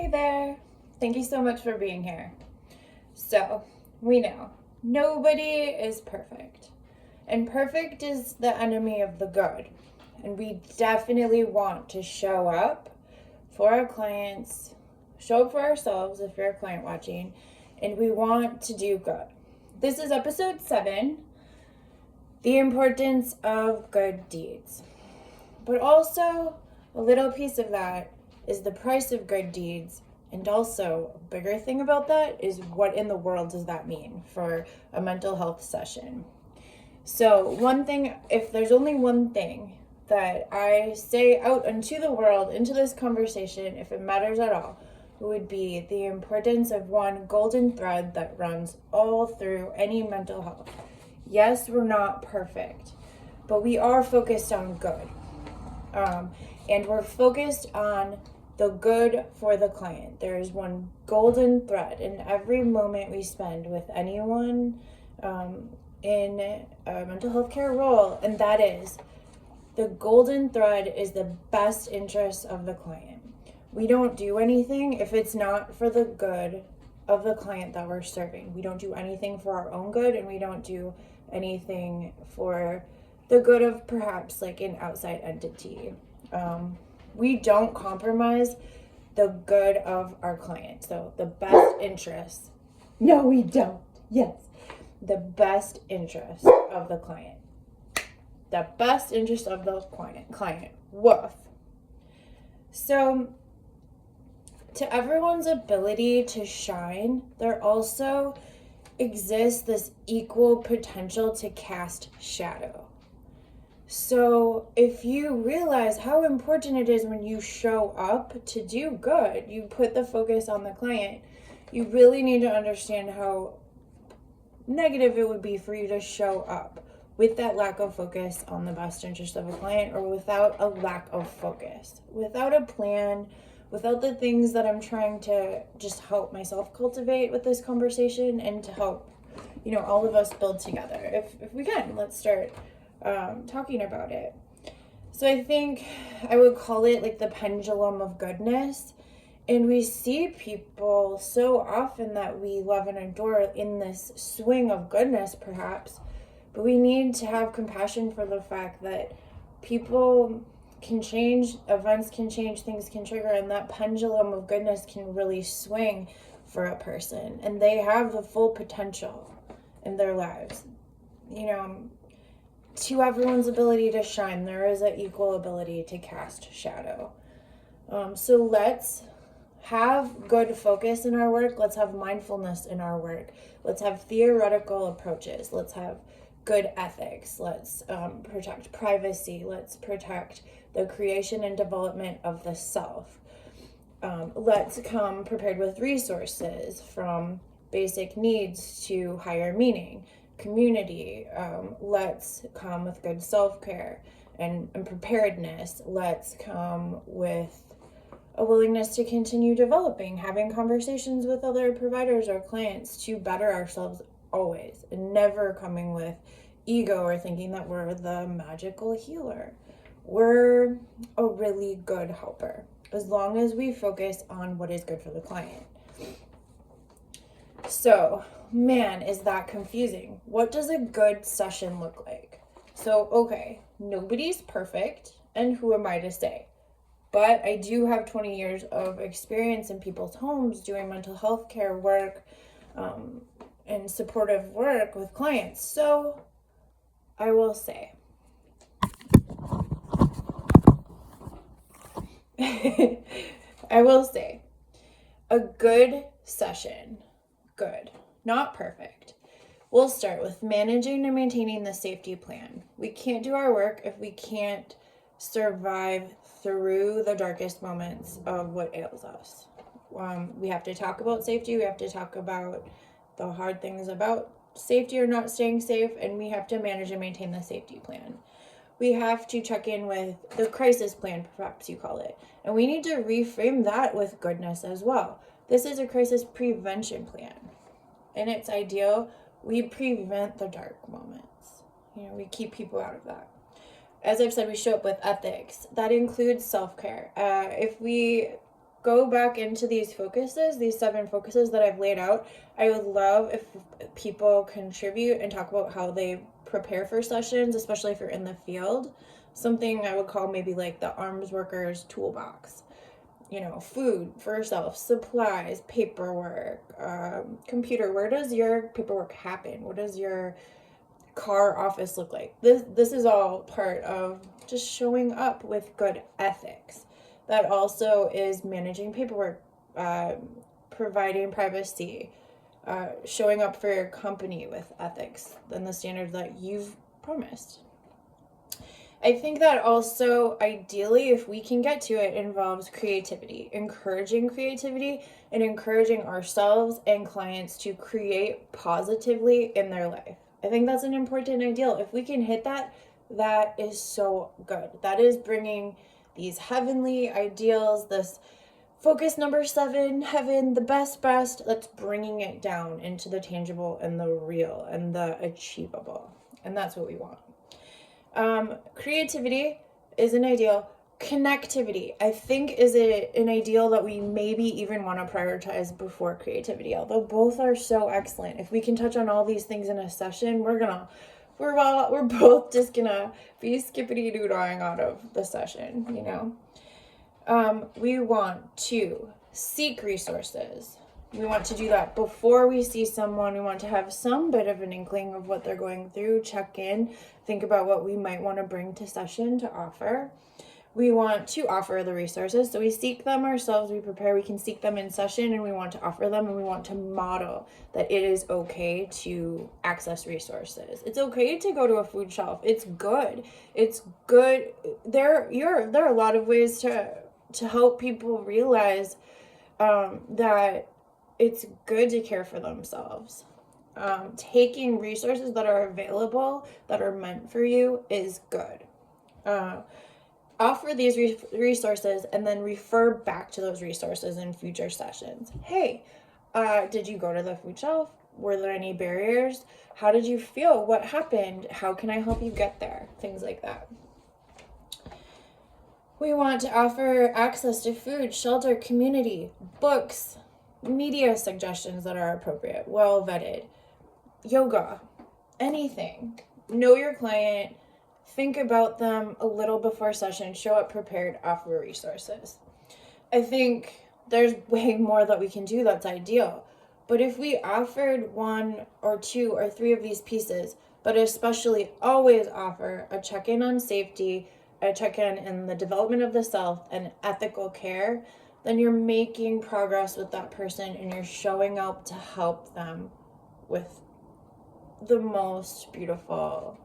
Hey there. Thank you so much for being here. So, we know nobody is perfect, and perfect is the enemy of the good. And we definitely want to show up for our clients, show up for ourselves if you're a client watching, and we want to do good. This is episode 7, the importance of good deeds. But also, a little piece of that is the price of good deeds. And also, a bigger thing about that is what in the world does that mean for a mental health session? So, one thing, if there's only one thing that I say out into the world, into this conversation, if it matters at all, it would be the importance of one golden thread that runs all through any mental health. Yes, we're not perfect, but we are focused on good. And we're focused on the good for the client. There is one golden thread in every moment we spend with anyone in a mental health care role, and that is the golden thread is the best interest of the client. We don't do anything if it's not for the good of the client that we're serving. We don't do anything for our own good, and we don't do anything for the good of perhaps like an outside entity. We don't compromise the good of our client. So the best interest. No, we don't. Yes. The best interest of the client. The best interest of the client. Woof. So to everyone's ability to shine, there also exists this equal potential to cast shadow. So if you realize how important it is when you show up to do good, you put the focus on the client, you really need to understand how negative it would be for you to show up with that lack of focus on the best interest of a client, or without a lack of focus, without a plan, without the things that I'm trying to just help myself cultivate with this conversation and to help, all of us build together. If we can, let's start talking about it. So I think I would call it like the pendulum of goodness. And we see people so often that we love and adore in this swing of goodness, perhaps. But we need to have compassion for the fact that people can change, events can change, things can trigger, and that pendulum of goodness can really swing for a person. And they have the full potential in their lives. To everyone's ability to shine, there is an equal ability to cast shadow. So let's have good focus in our work. Let's have mindfulness in our work. Let's have theoretical approaches. Let's have good ethics. Let's protect privacy. Let's protect the creation and development of the self. Let's come prepared with resources, from basic needs to higher meaning, community. Let's come with good self-care and preparedness. Let's come with a willingness to continue developing, having conversations with other providers or clients to better ourselves always, and never coming with ego or thinking that we're the magical healer. We're a really good helper as long as we focus on what is good for the client. So, man, is that confusing. What does a good session look like? So, okay, nobody's perfect, and who am I to say? But I do have 20 years of experience in people's homes doing mental health care work and supportive work with clients. So, I will say, a good session, good, not perfect. We'll start with managing and maintaining the safety plan. We can't do our work if we can't survive through the darkest moments of what ails us. We have to talk about safety. We have to talk about the hard things about safety or not staying safe, and we have to manage and maintain the safety plan. We have to check in with the crisis plan, perhaps you call it, and we need to reframe that with goodness as well. This is a crisis prevention plan. In its ideal, we prevent the dark moments. We keep people out of that. As I've said, we show up with ethics. That includes self-care. If we go back into these focuses, these 7 focuses that I've laid out. I would love if people contribute and talk about how they prepare for sessions, especially if you're in the field. Something I would call maybe like the arms workers toolbox. Food for yourself, supplies, paperwork, computer. Where does your paperwork happen? What does your car office look like? This is all part of just showing up with good ethics. That also is managing paperwork, providing privacy, showing up for your company with ethics and the standards that you've promised. I think that also, ideally, if we can get to it, involves creativity, encouraging creativity, and encouraging ourselves and clients to create positively in their life. I think that's an important ideal. If we can hit that, that is so good. That is bringing these heavenly ideals, this focus number 7, heaven, the best, that's bringing it down into the tangible and the real and the achievable. And that's what we want. Creativity is an ideal. Connectivity, I think, is an ideal that we maybe even want to prioritize before creativity, although both are so excellent. If we can touch on all these things in a session, we're both just gonna be skippity doodling out of the session, We want to seek resources. We want to do that before we see someone. We want to have some bit of an inkling of what they're going through, check in, think about what we might want to bring to session to offer. We want to offer the resources. So we seek them ourselves, we prepare, we can seek them in session, and we want to offer them, and we want to model that it is okay to access resources. It's okay to go to a food shelf. It's good. There are a lot of ways to help people realize that it's good to care for themselves. Taking resources that are available, that are meant for you, is good. Offer these resources and then refer back to those resources in future sessions. Hey, did you go to the food shelf? Were there any barriers? How did you feel? What happened? How can I help you get there? Things like that. We want to offer access to food, shelter, community, books, media suggestions that are appropriate, well vetted, yoga, anything. Know your client, think about them a little before session, show up prepared, offer resources. I think there's way more that we can do that's ideal. But if we offered 1 or 2 or 3 of these pieces, but especially always offer a check-in on safety, a check-in in the development of the self, and ethical care, then you're making progress with that person and you're showing up to help them with the most beautiful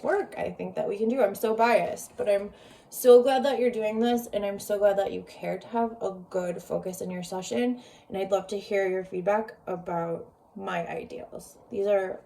work I think that we can do. I'm so biased, but I'm so glad that you're doing this, and I'm so glad that you care to have a good focus in your session, and I'd love to hear your feedback about my ideals. These are